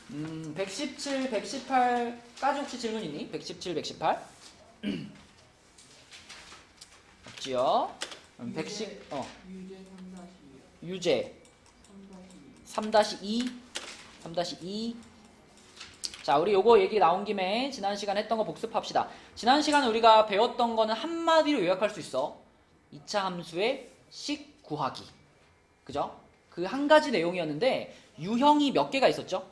117, 118까지 혹시 질문 있니? 117, 118? 없지요? 110, 유제 3-2, 3-2. 자, 우리 요거 얘기 나온 김에 지난 시간에 했던 거 복습합시다. 지난 시간에 우리가 배웠던 거는 한마디로 요약할 수 있어. 2차 함수의 식 구하기. 그죠? 그 한 가지 내용이었는데 유형이 몇 개가 있었죠?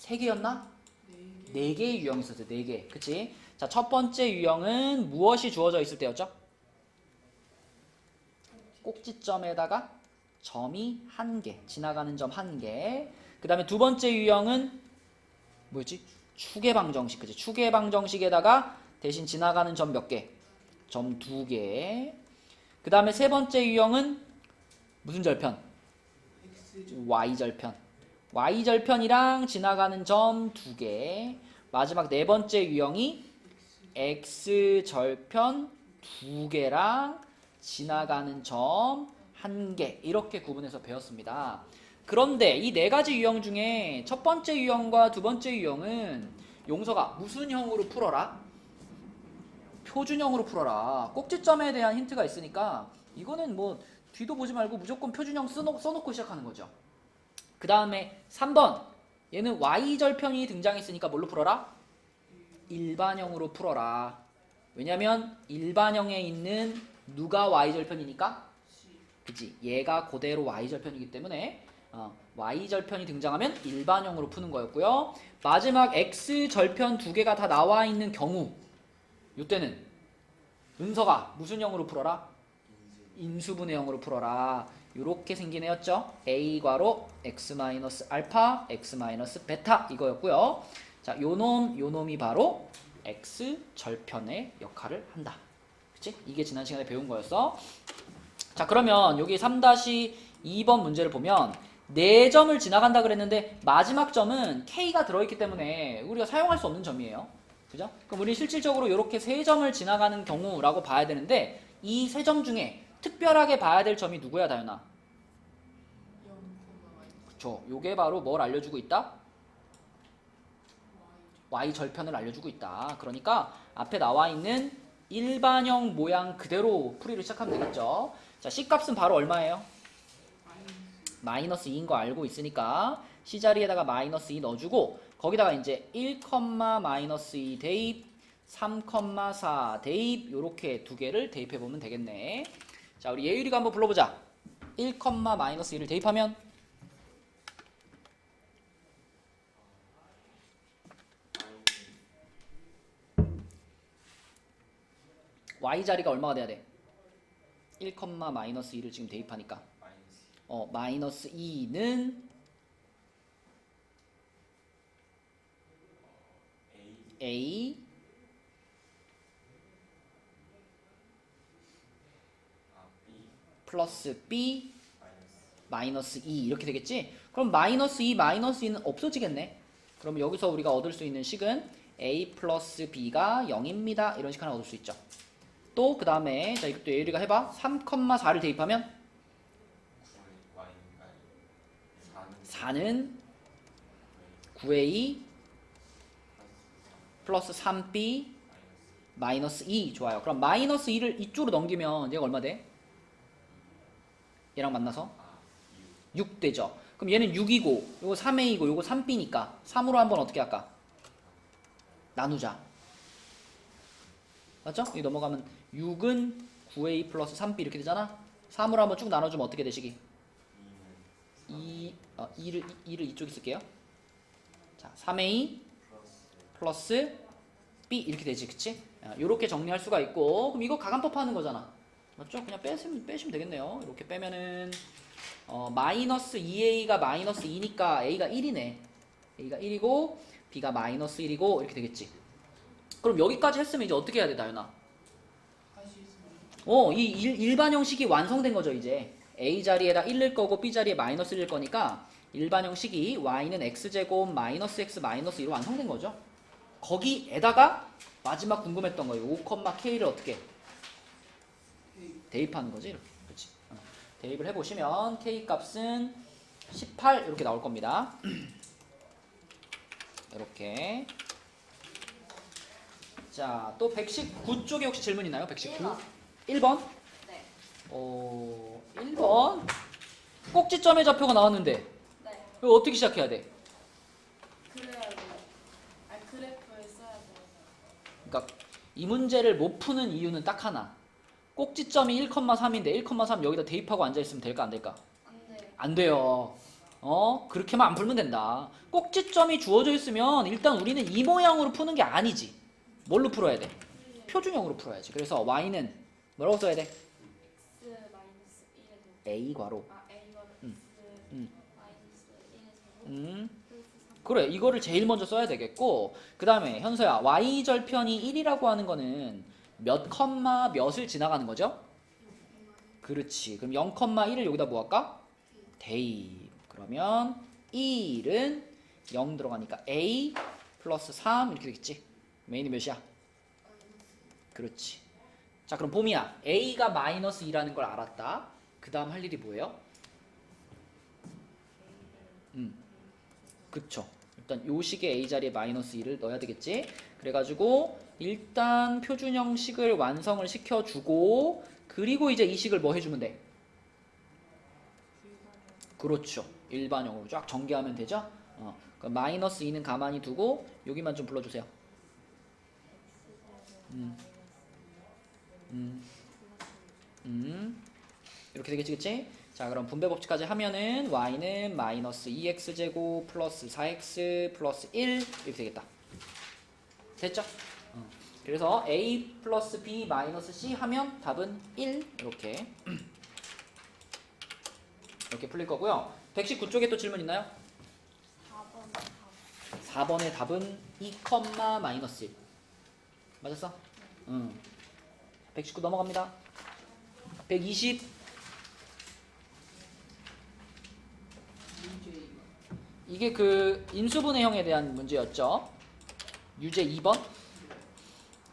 3개였나? 4개의 유형이 있었어요. 4개. 그치? 자, 첫 번째 유형은 무엇이 주어져 있을 때였죠? 꼭지점에다가 점이 1개, 지나가는 점 1개. 그 다음에 두 번째 유형은 뭐였지? 추계방정식. 그치? 추계방정식에다가 대신 지나가는 점 몇 개? 점 2개. 그 다음에 세 번째 유형은 무슨 절편? Y절편. Y절편이랑 지나가는 점 2개. 마지막 네 번째 유형이 X절편 2개랑 지나가는 점 1개. 이렇게 구분해서 배웠습니다. 그런데 이 네 가지 유형 중에 첫 번째 유형과 두 번째 유형은 용서가 무슨 형으로 풀어라? 표준형으로 풀어라. 꼭지점에 대한 힌트가 있으니까 이거는 뭐 뒤도 보지 말고 무조건 표준형 써놓고 시작하는 거죠. 그 다음에 3번 얘는 Y절편이 등장했으니까 뭘로 풀어라? 일반형으로 풀어라. 왜냐면 일반형에 있는 누가 Y절편이니까? 그치? 얘가 그대로 Y절편이기 때문에 Y절편이 등장하면 일반형으로 푸는 거였고요. 마지막 X절편 2개가 다 나와 있는 경우 이때는 은서가 무슨 형으로 풀어라? 인수분해형으로 풀어라. 이렇게 생긴 애였죠. A괄호 X-알파 X-베타 이거였고요. 자, 요놈이 바로 X절편의 역할을 한다. 그치? 이게 지난 시간에 배운 거였어. 자, 그러면 여기 3-2번 문제를 보면 4점을 지나간다 그랬는데 마지막 점은 K가 들어있기 때문에 우리가 사용할 수 없는 점이에요. 그죠? 그럼 우리 실질적으로 이렇게 3점을 지나가는 경우라고 봐야 되는데 이 3점 중에 특별하게 봐야 될 점이 누구야, 다현아? 그쵸. 요게 바로 뭘 알려주고 있다? Y절편을 알려주고 있다. 그러니까 앞에 나와 있는 일반형 모양 그대로 풀이를 시작하면 되겠죠. 자, C값은 바로 얼마예요? 마이너스 2인 거 알고 있으니까 C자리에다가 마이너스 2 넣어주고 거기다가 이제 1, 마이너스 2 대입 3,4 대입 요렇게 두 개를 대입해보면 되겠네. 자, 우리 예율이가 한번 불러보자. 1, 마이너스 2를 대입하면 Y자리가 얼마가 돼야 돼? 1, 마이너스 2를 지금 대입하니까 마이너스 2는 A 플러스 B 마이너스 2 이렇게 되겠지? 그럼 마이너스 2, 마이너스 2는 없어지겠네. 그럼 여기서 우리가 얻을 수 있는 식은 A 플러스 B가 0입니다. 이런 식 하나 얻을 수 있죠. 또 그 다음에 자 이것도 예율이가 해봐. 3,4를 대입하면 4는 9A 플러스 3B 마이너스 2 좋아요. 그럼 마이너스 2를 이쪽으로 넘기면 얘가 얼마 돼? 얘랑 만나서 6 되죠. 그럼 얘는 6이고 요거 3A이고 요거 3B니까 3으로 한번 어떻게 할까? 나누자. 맞죠? 여기 넘어가면 6은 9A 플러스 3B 이렇게 되잖아. 3으로 한번 쭉 나눠주면 어떻게 되시기? 2를 이쪽에 쓸게요. 자, 3A 플러스 B 이렇게 되지, 그치? 이렇게 정리할 수가 있고, 그럼 이거 가간법 하는 거잖아. 맞죠? 그냥 빼시면 되겠네요. 이렇게 빼면은 마이너스 2A가 마이너스 2니까 A가 1이네. A가 1이고 B가 마이너스 1이고 이렇게 되겠지. 그럼 여기까지 했으면 이제 어떻게 해야 돼, 다현아? 이 일반형식이 완성된 거죠, 이제. A 자리에다 1일 거고 B 자리에 마이너스 1일 거니까 일반형식이 Y는 X제곱 마이너스 X 마이너스 2로 완성된 거죠. 거기에다가 마지막 궁금했던 거예요. 5,K를 어떻게 대입하는 거지, 이렇게. 그렇지. 대입을 해보시면 K 값은 18 이렇게 나올 겁니다. 이렇게. 자, 또 119쪽에 혹시 질문 있나요? 119. 1번? 네. 1번. 꼭지점의 좌표가 나왔는데 네. 이거 어떻게 시작해야 돼? 그래야 돼요. 아니 그래프에 써야 돼요. 그러니까 이 문제를 못 푸는 이유는 딱 하나. 꼭지점이 1,3인데 1,3 여기다 대입하고 앉아있으면 될까 안 될까? 안 돼요. 안 돼요. 그렇게만 안 풀면 된다. 꼭지점이 주어져 있으면 일단 우리는 이 모양으로 푸는 게 아니지. 뭘로 풀어야 돼? 표준형으로 풀어야지. 그래서 y는 뭐라고 써야 돼? x 마이너스 1에 a 괄호. a가 음. x 음. 마이너스 1에 음. 그래, 이거를 제일 먼저 써야 되겠고, 그 다음에 현서야, y 절편이 1이라고 하는 거는 몇 컴마 몇을 지나가는 거죠? 그렇지. 그럼 0,1을 여기다 뭐 할까? 대입. 그러면 1은 0 들어가니까 a 플러스 3 이렇게 되겠지. 메인이 몇이야? 그렇지. 자, 그럼 봄이야. a가 마이너스 2라는 걸 알았다. 그 다음 할 일이 뭐예요? 그쵸. 일단 요 식의 a 자리에 마이너스 2를 넣어야 되겠지. 그래가지고 일단 표준형식을 완성을 시켜주고, 그리고 이제 이 식을 뭐 해주면 돼? 그렇죠. 일반형으로 쫙 전개하면 되죠. 그럼 마이너스 2는 가만히 두고 여기만 좀 불러주세요. 이렇게 되겠지, 그치? 자, 그럼 분배 법칙까지 하면은 y는 마이너스 2x제곱 플러스 4x 플러스 1 이렇게 되겠다. 됐죠? 그래서 a 플러스 b 마이너스 c 하면 답은 1 이렇게 이렇게 풀릴 거고요. 119쪽에 또 질문 있나요? 4번의 답은 2, 마이너스 1 맞았어? 응. 119 넘어갑니다. 120 이게 그 인수분해형에 대한 문제였죠. 유제 2번.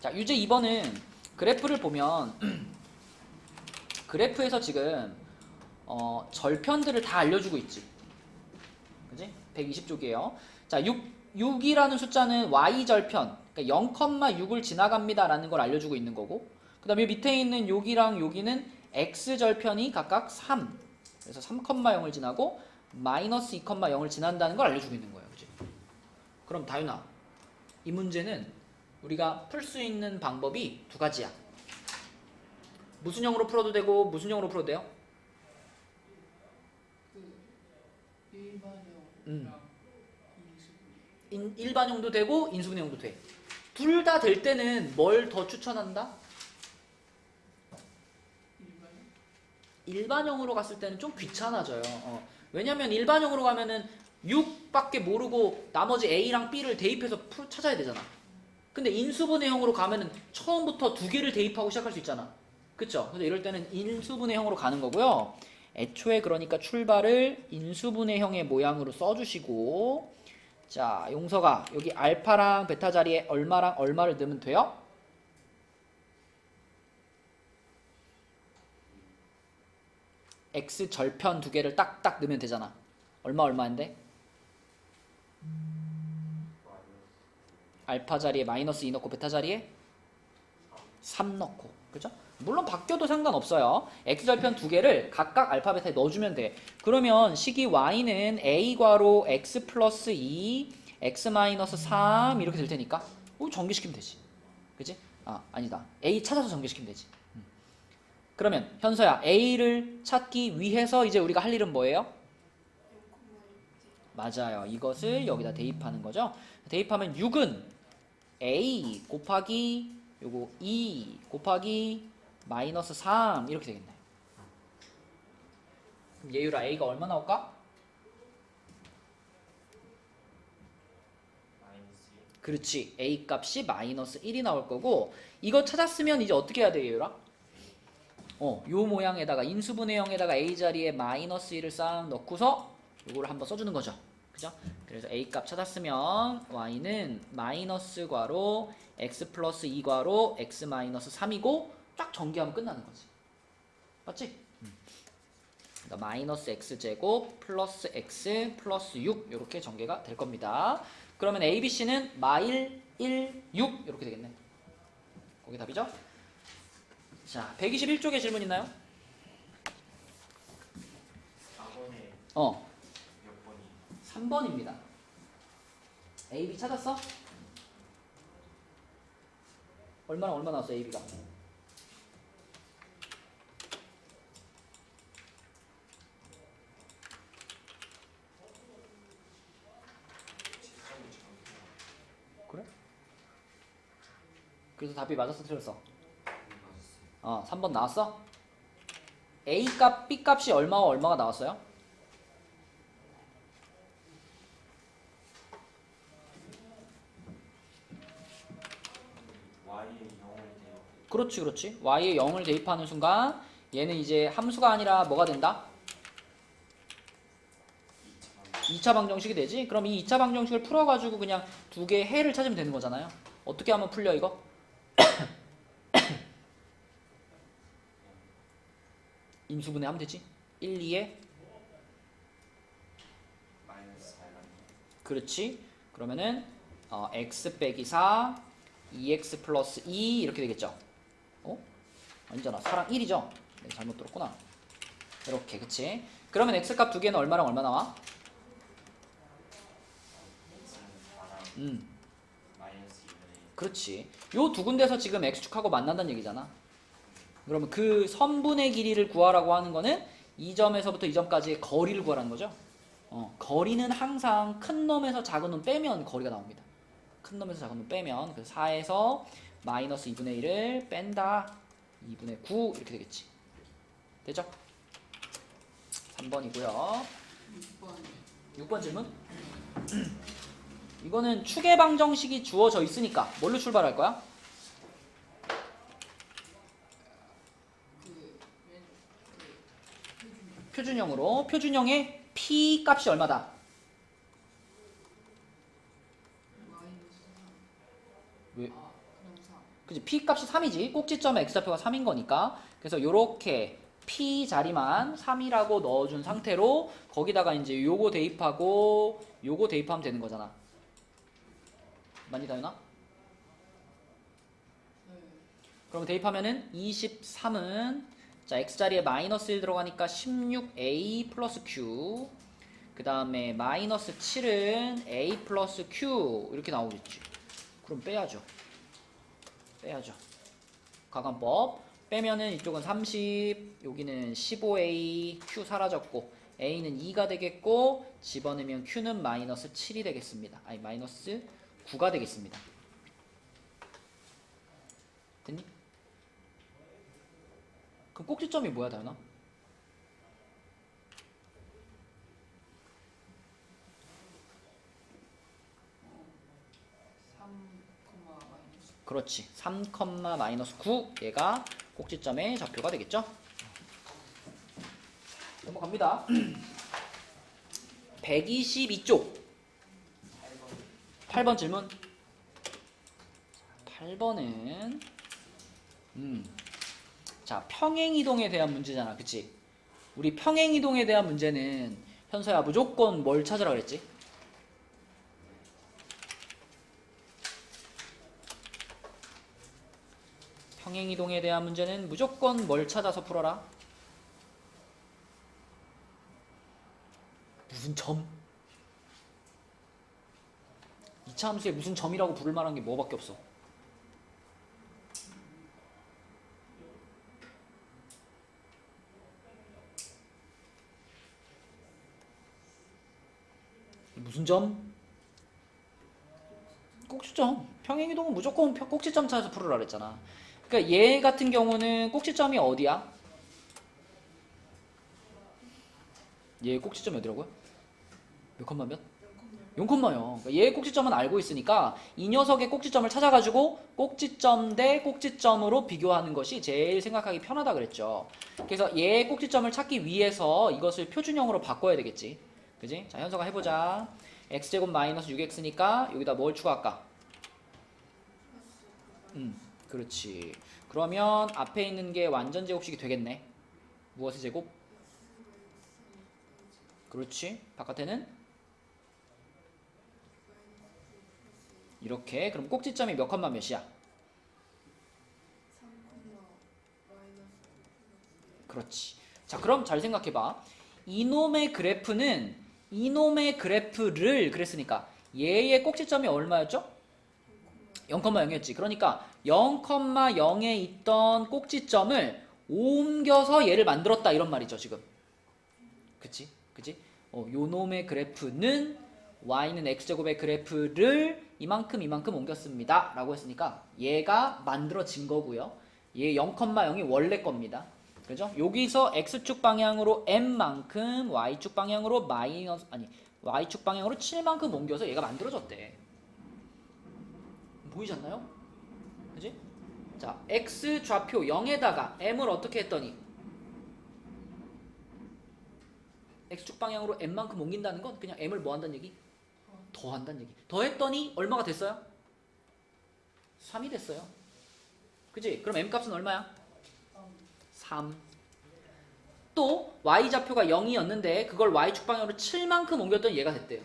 자, 유제 2번은 그래프를 보면 그래프에서 지금 절편들을 다 알려주고 있지. 그지? 120쪽이에요. 자, 6이라는 숫자는 y절편, 그러니까 0,6을 지나갑니다 라는 걸 알려주고 있는 거고, 그 다음에 밑에 있는 여기랑 여기는 x절편이 각각 3, 그래서 3,0을 지나고 마이너스 2,0을 지난다는 걸 알려주고 있는 거예요. 그치? 그럼 다윤아, 이 문제는 우리가 풀 수 있는 방법이 두 가지야. 무슨 형으로 풀어도 되고 무슨 형으로 풀어도 돼요? 일반형도 되고 인수분해형도 돼. 둘 다 될 때는 뭘 더 추천한다? 일반형으로 갔을 때는 좀 귀찮아져요. 왜냐면 일반형으로 가면은 6밖에 모르고 나머지 A랑 B를 대입해서 찾아야 되잖아. 근데 인수분해형으로 가면은 처음부터 두 개를 대입하고 시작할 수 있잖아. 그쵸? 그래서 이럴 때는 인수분해형으로 가는 거고요. 애초에 그러니까 출발을 인수분해형의 모양으로 써주시고, 자, 용서가 여기 알파랑 베타 자리에 얼마랑 얼마를 넣으면 돼요? x 절편 두 개를 딱딱 넣으면 되잖아. 얼마인데? 알파 자리에 마이너스 2 넣고 베타 자리에 3 넣고. 그죠? 물론 바뀌어도 상관없어요. x절편 두 개를 각각 알파 베타에 넣어주면 돼. 그러면 식이 y는 a 괄호 x 플러스 2 x 마이너스 3 이렇게 될 테니까 전개시키면 되지. 그치? 아니다. a 찾아서 전개시키면 되지. 그러면 현서야, a를 찾기 위해서 이제 우리가 할 일은 뭐예요? 맞아요. 이것을 여기다 대입하는 거죠. 대입하면 6은 a 곱하기 요거 2 곱하기 마이너스 3 이렇게 되겠네. 그럼 예율아, a가 얼마 나올까? 그렇지. a 값이 마이너스 1이 나올 거고, 이거 찾았으면 이제 어떻게 해야 돼, 예율아? 요 모양에다가 인수분해형에다가 a 자리에 마이너스 1을 싹 넣고서 요거를 한번 써주는 거죠. 그죠? 그래서 a 값 찾았으면 y는 마이너스 괄호 x 플러스 2 괄호 x 마이너스 3이고 쫙 전개하면 끝나는 거지. 맞지? 마이너스 x 제곱 플러스 x 플러스 6 이렇게 전개가 될 겁니다. 그러면 A, B, C는 마일 1, 6 이렇게 되겠네. 거기 답이죠? 자, 121쪽에 질문 있나요? 4번에 어, 몇 번이? 3번입니다. A, B 찾았어? 얼마 나왔어, A, B가? 그래? 그래서 답이 맞았어, 틀렸어? 3번 나왔어? A 값, B 값이 얼마와 얼마가 나왔어요? Y에 0을 대요. 그렇지. Y에 0을 대입하는 순간 얘는 이제 함수가 아니라 뭐가 된다? 2차 방정식이 되지? 그럼 이 2차 방정식을 풀어가지고 그냥 두 개의 해를 찾으면 되는 거잖아요. 어떻게 하면 풀려 이거? 인수분해 하면 되지? 1, 2에 마이너스 4가 그렇지. 그러면은 x 빼기 4 2x 플러스 2 이렇게 되겠죠. 아니잖아. 4랑 1이죠. 네, 잘못 들었구나. 이렇게 그치. 그러면 x값 두 개는 얼마랑 얼마 나와? X는 4랑 마이너스 2분의 1. 그렇지. 요 두 군데서 지금 x축하고 만난다는 얘기잖아. 그러면 그 선분의 길이를 구하라고 하는 거는 이 점에서부터 이 점까지의 거리를 구하라는 거죠. 거리는 항상 큰 놈에서 작은 놈 빼면 거리가 나옵니다. 큰 놈에서 작은 놈 빼면 그래서 4에서 마이너스 2분의 1을 뺀다 2분의 9 이렇게 되겠지. 되죠? 3번이고요. 6번 질문. 이거는 추계 방정식이 주어져 있으니까 뭘로 출발할 거야? 표준형으로. 표준형의 P 값이 얼마다? 왜? 그치, P 값이 3이지. 꼭지점의 x좌표가 3인 거니까. 그래서 요렇게 P 자리만 3이라고 넣어준 상태로 거기다가 이제 요거 대입하고 요거 대입하면 되는 거잖아. 많이 다요나? 그럼 대입하면은 23은 자 x자리에 마이너스 1 들어가니까 16a 플러스 q 그 다음에 마이너스 7은 a 플러스 q 이렇게 나오겠지. 그럼 빼야죠. 가관법 빼면은 이쪽은 30 여기는 15a q 사라졌고 a는 2가 되겠고 집어넣으면 q는 마이너스 7이 되겠습니다. 아니 마이너스 9가 되겠습니다. 됐니? 그럼 꼭지점이 뭐야 다현아? 그렇지. 3, 마이너스 9 얘가 꼭지점의 좌표가 되겠죠? 넘어갑니다. 122쪽 8번 질문. 8번은 자 평행이동에 대한 문제잖아. 그치? 우리 평행이동에 대한 문제는 현서야 무조건 뭘 찾으라 그랬지? 평행이동에 대한 문제는 무조건 뭘 찾아서 풀어라? 무슨 점? 2차 함수에 무슨 점이라고 부를 만한 게 뭐밖에 없어. 무슨 점? 꼭지점. 평행이동은 무조건 꼭지점 찾아서 풀으라 그랬잖아. 그러니까 얘 같은 경우는 꼭지점이 어디야? 얘 꼭지점이 어디라고요? 몇 컴마 몇? 0컴마요. 그러니까 얘의 꼭지점은 알고 있으니까 이 녀석의 꼭지점을 찾아가지고 꼭지점 대 꼭지점으로 비교하는 것이 제일 생각하기 편하다 그랬죠. 그래서 얘의 꼭지점을 찾기 위해서 이것을 표준형으로 바꿔야 되겠지. 그지? 자, 현서가 해보자. x제곱 마이너스 6x니까 여기다 뭘 추가할까? 그렇지. 그러면 앞에 있는 게 완전 제곱식이 되겠네. 무엇의 제곱? 그렇지. 바깥에는 이렇게. 그럼 꼭지점이 몇 컴마 몇이야? 3, 마이너스. 그렇지. 자, 그럼 잘 생각해봐. 이놈의 그래프를 그랬으니까 얘의 꼭지점이 얼마였죠? 0,0이었지. 그러니까 0,0에 있던 꼭지점을 옮겨서 얘를 만들었다 이런 말이죠 지금. 그치? 요놈의 그래프는 y는 x제곱의 그래프를 이만큼 옮겼습니다 라고 했으니까 얘가 만들어진 거고요. 얘 0,0이 원래 겁니다. 그죠? 여기서 x축 방향으로 m만큼 y축 방향으로 y축 방향으로 7만큼 옮겨서 얘가 만들어졌대. 보이지 않나요? 그지? 자, x 좌표 0에다가 m을 어떻게 했더니 x축 방향으로 m만큼 옮긴다는 건 그냥 m을 뭐 한다는 얘기? 더한다는 얘기. 더했더니 얼마가 됐어요? 3이 됐어요. 그지? 그럼 m 값은 얼마야? 3. 또 y좌표가 0이었는데 그걸 y축 방향으로 7만큼 옮겼더니 얘가 됐대요.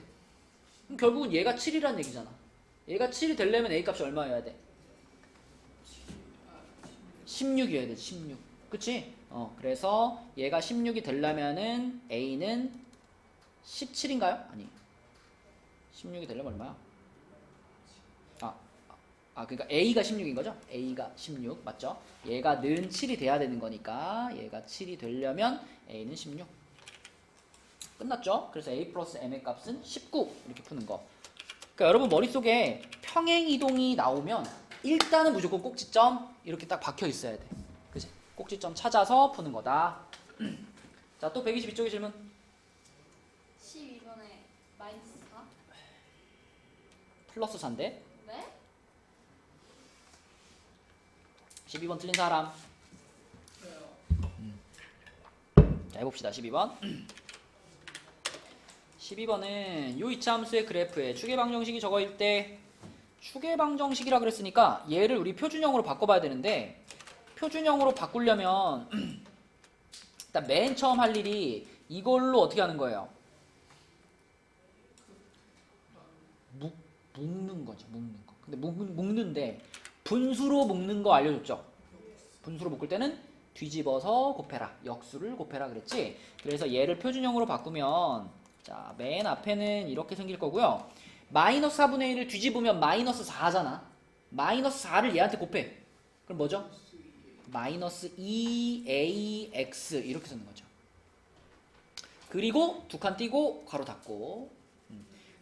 그럼 결국은 얘가 7이라는 얘기잖아. 얘가 7이 되려면 a 값이 얼마여야 돼? 16이어야 돼. 16. 그치? 그래서 얘가 16이 되려면은 a는 17인가요? 아니. 16이 되려면 얼마야? 그러니까 a가 16인 거죠? a가 16 맞죠? 얘가 는 7이 돼야 되는 거니까 얘가 7이 되려면 a는 16. 끝났죠? 그래서 a 플러스 m의 값은 19 이렇게 푸는 거. 그러니까 여러분 머릿속에 평행 이동이 나오면 일단은 무조건 꼭지점 이렇게 딱 박혀 있어야 돼. 그치? 꼭지점 찾아서 푸는 거다. 자, 또 122쪽의 질문. 12번에 마이너스 4? 플러스 4인데 네? 12번 틀린 사람. 자, 해봅시다. 12번. 12번은 요 이차함수의 그래프에 추계방정식이 저거일 때 추계방정식이라 그랬으니까 얘를 우리 표준형으로 바꿔봐야 되는데 표준형으로 바꾸려면 일단 맨 처음 할 일이 이걸로 어떻게 하는 거예요? 묶는 거죠. 묶는 거. 근데 묶는데 분수로 묶는 거 알려줬죠? 분수로 묶을 때는 뒤집어서 곱해라. 역수를 곱해라 그랬지? 그래서 얘를 표준형으로 바꾸면 자, 맨 앞에는 이렇게 생길 거고요. 마이너스 4분의 1을 뒤집으면 마이너스 4잖아. 마이너스 4를 얘한테 곱해. 그럼 뭐죠? 마이너스 2ax 이렇게 쓰는 거죠. 그리고 두 칸 띄고 괄호 닫고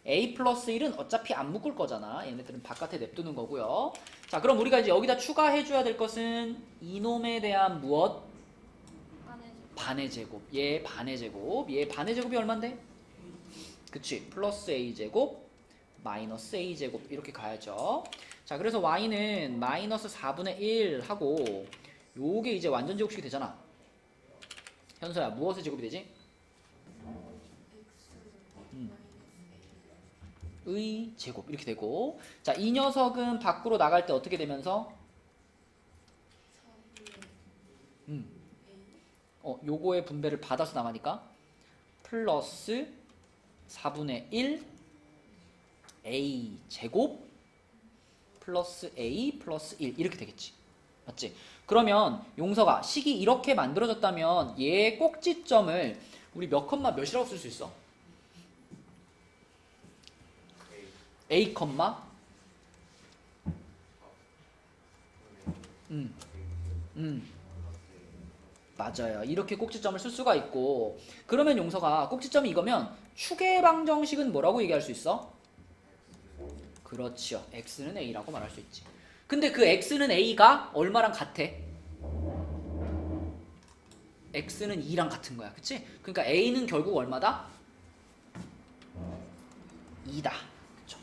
a 플러스 1은 어차피 안 묶을 거잖아. 얘네들은 바깥에 냅두는 거고요. 자, 그럼 우리가 이제 여기다 추가해줘야 될 것은 이놈에 대한 무엇? 반의 제곱. 얘 반의 제곱. 얘 반의 제곱이 얼만데? 그치? 플러스 a제곱 마이너스 a제곱 이렇게 가야죠. 자, 그래서 y는 마이너스 4분의 1 하고 요게 이제 완전 제곱식이 되잖아. 현서야, 무엇의 제곱이 되지? 의 제곱 이렇게 되고, 자, 이 녀석은 밖으로 나갈 때 어떻게 되면서 요거의 분배를 받아서 나가니까 플러스 4분의 1 a 제곱 플러스 a 플러스 1 이렇게 되겠지. 맞지? 그러면 용서가 식이 이렇게 만들어졌다면 얘의 꼭지점을 우리 몇 컴마 몇이라고 쓸 수 있어? a 컴마 맞아요. 이렇게 꼭지점을 쓸 수가 있고, 그러면 용서가 꼭지점이 이거면 추계방정식은 뭐라고 얘기할 수 있어? 그렇죠. x는 a라고 말할 수 있지. 근데 그 x는 a가 얼마랑 같아? x는 2랑 같은 거야. 그치? 그러니까 a는 결국 얼마다? 2다. 그쵸?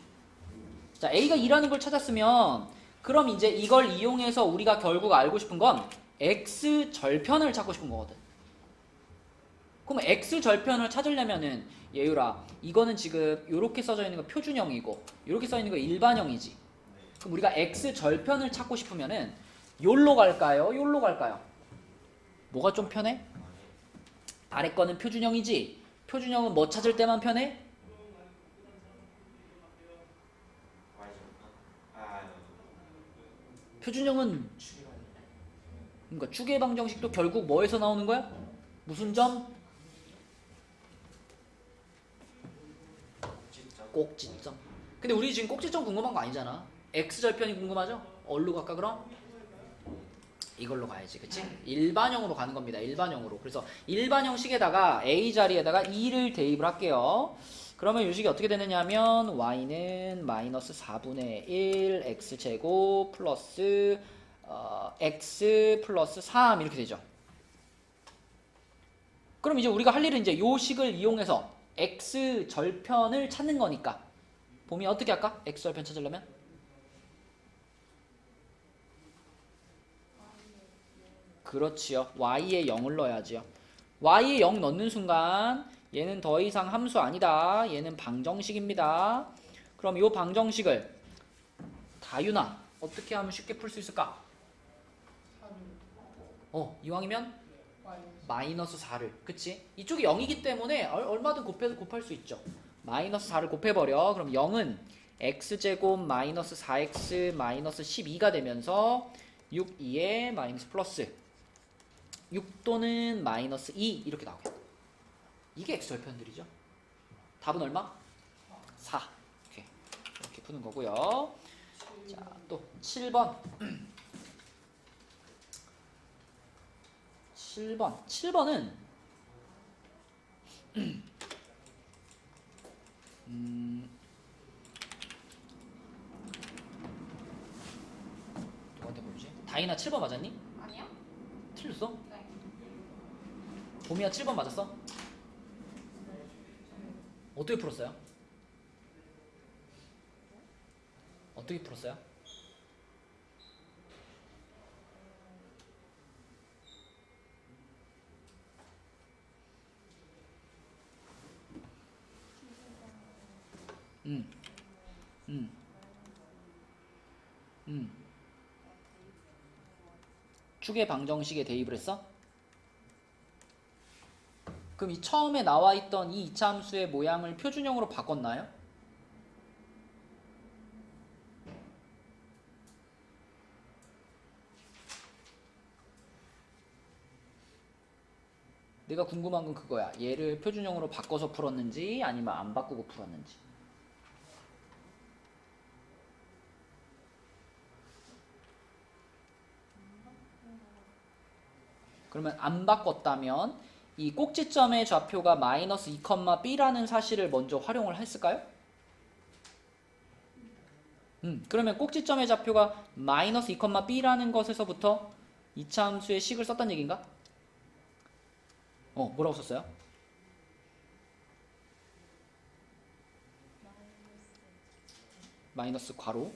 자, a가 2라는 걸 찾았으면 그럼 이제 이걸 이용해서 우리가 결국 알고 싶은 건 x 절편을 찾고 싶은 거거든. 그럼 x 절편을 찾으려면은 예유라, 이거는 지금 이렇게 써져 있는 거 표준형이고 이렇게 써 있는 거 일반형이지. 그럼 우리가 x 절편을 찾고 싶으면은 요로 갈까요? 요로 갈까요? 뭐가 좀 편해? 아래 거는 표준형이지. 표준형은 뭐 찾을 때만 편해? 표준형은 그러니까 추계 방정식도 결국 뭐에서 나오는 거야? 무슨 점? 꼭지점. 근데 우리 지금 꼭지점 궁금한 거 아니잖아. x절편이 궁금하죠? 어디로 갈까 그럼? 이걸로 가야지, 그치? 일반형으로 가는 겁니다. 일반형으로. 그래서 일반형식에다가 a 자리에다가 2를 대입을 할게요. 그러면 이 식이 어떻게 되느냐면 y는 마이너스 4분의 1 x제곱 플러스 x 플러스 3 이렇게 되죠. 그럼 이제 우리가 할 일은 이제 요 식을 이용해서 x절편을 찾는 거니까 봄이 어떻게 할까? x절편 찾으려면? 그렇지요. y에 0을 넣어야지요. y에 0 넣는 순간 얘는 더 이상 함수 아니다. 얘는 방정식입니다. 그럼 이 방정식을 다윤아 어떻게 하면 쉽게 풀 수 있을까? 이왕이면 마이너스 4를, 그치? 이쪽이 0이기 때문에 얼마든 곱해서 곱할 수 있죠. 마이너스 4를 곱해버려. 그럼 0은 x제곱 마이너스 4x 마이너스 12가 되면서 6, 2에 마이너스 플러스 6 또는 마이너스 2 이렇게 나오겠다. 이게 x절편들이죠. 답은 얼마? 4. 이렇게 푸는 거고요. 자, 또 7번. 7번은 누구한테 보여주지? 다이나 7번 맞았니? 아니요? 틀렸어? 네. 봄이야 7번 맞았어? 어떻게 풀었어요? 어떻게 풀었어요? 축의 방정식에 대입을 했어? 그럼 이 처음에 나와 있던 이 이차함수의 모양을 표준형으로 바꿨나요? 내가 궁금한 건 그거야. 얘를 표준형으로 바꿔서 풀었는지 아니면 안 바꾸고 풀었는지. 그러면 안 바꿨다면 이 꼭지점의 좌표가 마이너스 2,b라는 사실을 먼저 활용을 했을까요? 그러면 꼭지점의 좌표가 마이너스 2,b라는 것에서부터 이차함수의 식을 썼단 얘기인가? 뭐라고 썼어요? 마이너스 괄호.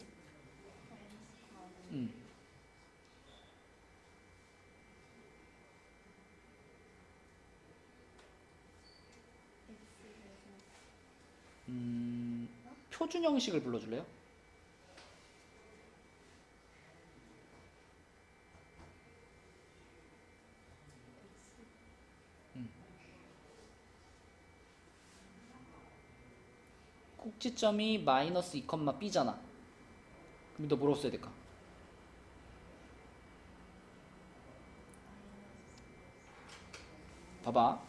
표준형식을 불러줄래요? 꼭지점이 마이너스 2,b잖아. 그럼 너 뭐라고 써야 될까? 봐봐.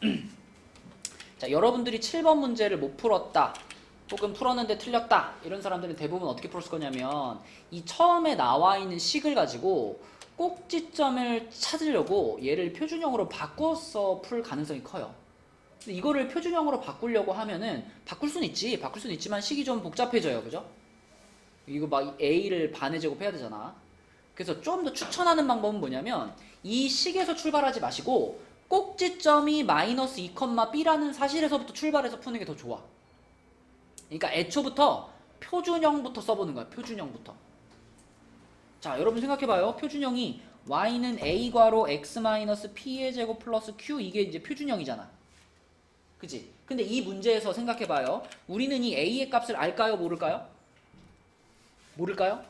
자, 여러분들이 7번 문제를 못 풀었다. 혹은 풀었는데 틀렸다. 이런 사람들은 대부분 어떻게 풀었을 거냐면 이 처음에 나와 있는 식을 가지고 꼭지점을 찾으려고 얘를 표준형으로 바꿔서 풀 가능성이 커요. 근데 이거를 표준형으로 바꾸려고 하면은 바꿀 수는 있지. 바꿀 수는 있지만 식이 좀 복잡해져요. 그죠? 이거 막 a를 반의 제곱 해야 되잖아. 그래서 좀 더 추천하는 방법은 뭐냐면 이 식에서 출발하지 마시고 꼭지점이 마이너스 2,b라는 사실에서부터 출발해서 푸는 게 더 좋아. 그러니까 애초부터 표준형부터 써보는 거야. 표준형부터. 자, 여러분 생각해봐요. 표준형이 y는 a 괄호 x 마이너스 p의 제곱 플러스 q 이게 이제 표준형이잖아. 그치? 근데 이 문제에서 생각해봐요. 우리는 이 a의 값을 알까요? 모를까요? 모를까요?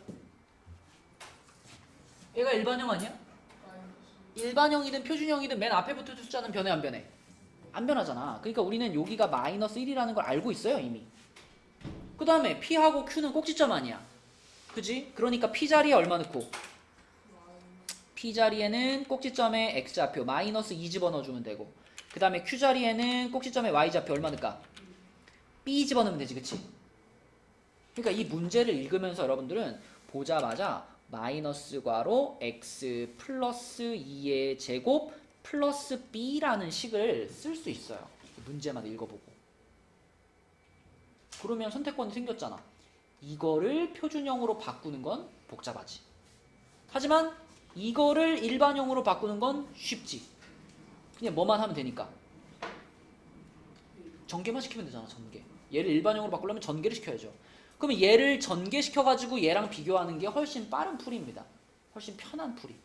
얘가 일반형 아니야? 일반형이든 표준형이든 맨 앞에 붙은 숫자는 변해 안 변해? 안 변하잖아. 그러니까 우리는 여기가 마이너스 1이라는 걸 알고 있어요 이미. 그 다음에 P하고 Q는 꼭지점 아니야. 그지? 그러니까 P 자리에 얼마 넣고? P 자리에는 꼭지점에 X좌표 마이너스 2 집어넣어주면 되고 그 다음에 Q 자리에는 꼭지점에 Y좌표 얼마 넣을까? B 집어넣으면 되지, 그치? 그러니까 이 문제를 읽으면서 여러분들은 보자마자 마이너스 괄호 X 플러스 2의 제곱 플러스 B라는 식을 쓸 수 있어요. 문제만 읽어보고. 그러면 선택권이 생겼잖아. 이거를 표준형으로 바꾸는 건 복잡하지. 하지만 이거를 일반형으로 바꾸는 건 쉽지. 그냥 뭐만 하면 되니까. 전개만 시키면 되잖아, 전개. 얘를 일반형으로 바꾸려면 전개를 시켜야죠. 그러면 얘를 전개시켜가지고 얘랑 비교하는 게 훨씬 빠른 풀이입니다. 훨씬 편한 풀이.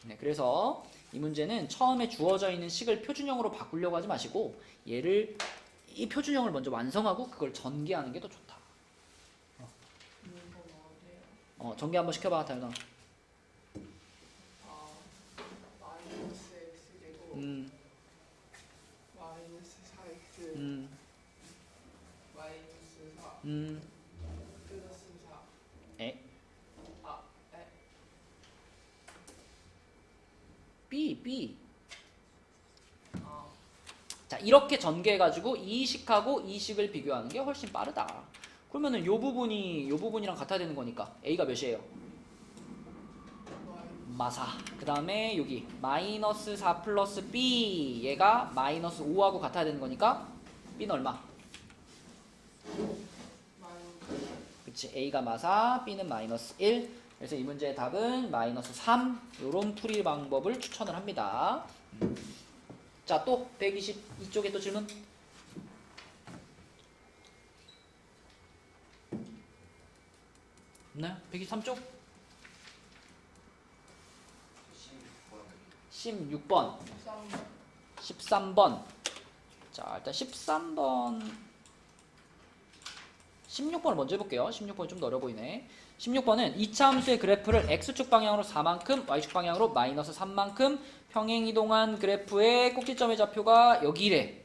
네, 그래서 이 문제는 처음에 주어져 있는 식을 표준형으로 바꾸려고 하지 마시고 얘를 이 표준형을 먼저 완성하고 그걸 전개하는 게 더 좋다. 전개 한번 시켜봐, 다현아. 마이너스 X제곱 마이너스 4X 마이너스 4 플러스 4 에? 에? B. 자, 이렇게 전개해가지고 이 식하고 이 식을 비교하는 게 훨씬 빠르다. 그러면은 요 부분이랑 같아야 되는 거니까 A가 몇이에요? 마사. 그 다음에 여기 마이너스 4 플러스 B 얘가 마이너스 5하고 같아야 되는 거니까 B는 얼마? 마이너스 그치, A가 마사, B는 마이너스 1. 그래서 이 문제의 답은 마이너스 3. 요런 풀이 방법을 추천을 합니다. 자, 또 122쪽에 또 질문. 네, 123쪽. 16번. 13번. 자, 일단 13번. 16번을 먼저 해볼게요. 16번이 좀 더 어려 보이네. 16번은 2차 함수의 그래프를 X축 방향으로 4만큼, Y축 방향으로 마이너스 3만큼 평행이동한 그래프의 꼭지점의 좌표가 여기래.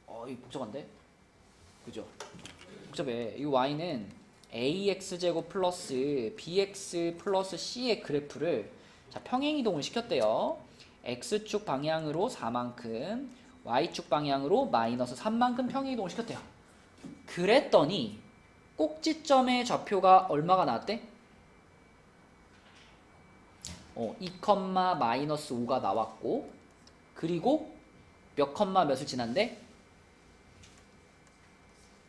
이거 복잡한데? 그죠? 복잡해. 이 Y는 AX제곱 플러스 BX 플러스 C의 그래프를 자, 평행이동을 시켰대요. X축 방향으로 4만큼, Y축 방향으로 마이너스 3만큼 평행이동을 시켰대요. 그랬더니 꼭지점의 좌표가 얼마가 나왔대? 2, 마이너스 5가 나왔고 그리고 몇 컴마 몇을 지난대?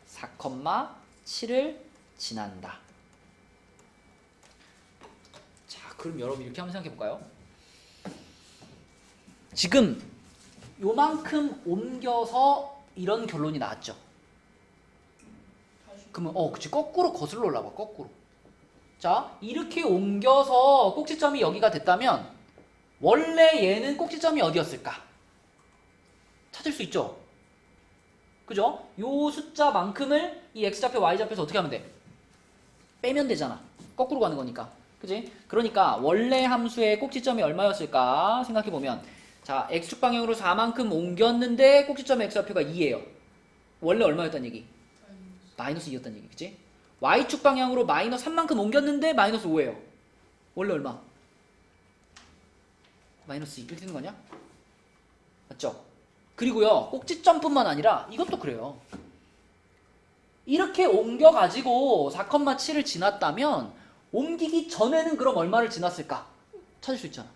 4, 7을 지난다. 자, 그럼 여러분 이렇게 한번 생각해 볼까요? 지금 요만큼 옮겨서 이런 결론이 나왔죠. 그러면 그치, 거꾸로 거슬러 올라와. 거꾸로. 자, 이렇게 옮겨서 꼭지점이 여기가 됐다면 원래 얘는 꼭지점이 어디였을까? 찾을 수 있죠. 그죠? 요 숫자만큼을 이 x좌표 y좌표에서 어떻게 하면 돼? 빼면 되잖아. 거꾸로 가는 거니까. 그지? 그러니까 원래 함수의 꼭지점이 얼마였을까 생각해보면, 자, x축 방향으로 4만큼 옮겼는데 꼭지점의 x좌표가 2예요. 원래 얼마였단 얘기? 마이너스 2였단 얘기. 그치? y축 방향으로 마이너스 3만큼 옮겼는데 마이너스 5예요. 원래 얼마? 마이너스 2. 이렇게 되는 거 아니야? 맞죠? 그리고요, 꼭지점뿐만 아니라 이것도 그래요. 이렇게 옮겨가지고 4,7을 지났다면 옮기기 전에는 그럼 얼마를 지났을까? 찾을 수 있잖아.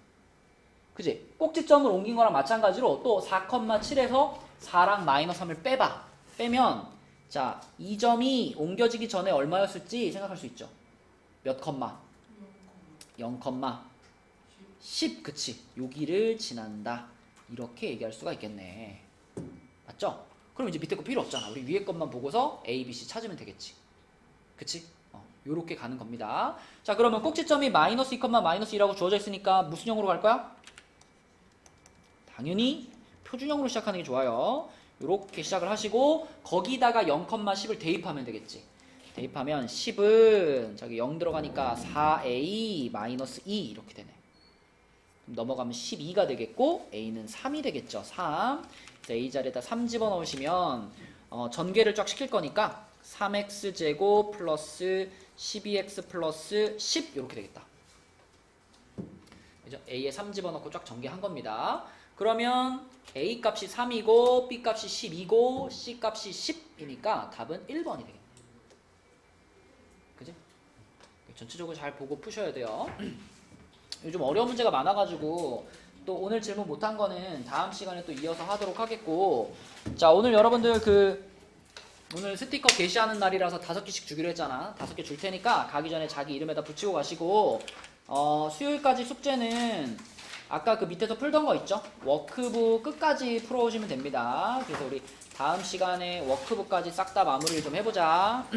그지? 꼭지점을 옮긴 거랑 마찬가지로 또 4,7에서 4랑 마이너스 3을 빼봐. 빼면 자, 이 점이 옮겨지기 전에 얼마였을지 생각할 수 있죠. 몇 컴마? 0, 10. 그치? 여기를 지난다. 이렇게 얘기할 수가 있겠네. 맞죠? 그럼 이제 밑에 거 필요 없잖아. 우리 위에 것만 보고서 A, B, C 찾으면 되겠지. 그치? 요렇게 가는 겁니다. 자, 그러면 꼭지점이 마이너스 2, 마이너스 2라고 주어져 있으니까 무슨 형으로 갈 거야? 당연히 표준형으로 시작하는 게 좋아요. 요렇게 시작을 하시고 거기다가 0,10을 대입하면 되겠지. 대입하면 10은 저기 0 들어가니까 4A 마이너스 2 이렇게 되네. 그럼 넘어가면 12가 되겠고 A는 3이 되겠죠. 3. A 자리에다 3 집어넣으시면 전개를 쫙 시킬 거니까 3x제곱 플러스 12x 플러스 10 이렇게 되겠다. 그죠? A에 3 집어넣고 쫙 전개한 겁니다. 그러면 A 값이 3이고 B 값이 12고 C 값이 10이니까 답은 1번이 되겠네. 그지? 전체적으로 잘 보고 푸셔야 돼요. 요즘 어려운 문제가 많아가지고 또 오늘 질문 못한 거는 다음 시간에 또 이어서 하도록 하겠고, 자 오늘 여러분들 오늘 스티커 게시하는 날이라서 5개씩 주기로 했잖아. 5개 줄 테니까 가기 전에 자기 이름에다 붙이고 가시고, 수요일까지 숙제는 아까 그 밑에서 풀던 거 있죠? 워크북 끝까지 풀어오시면 됩니다. 그래서 우리 다음 시간에 워크북까지 싹 다 마무리를 좀 해보자.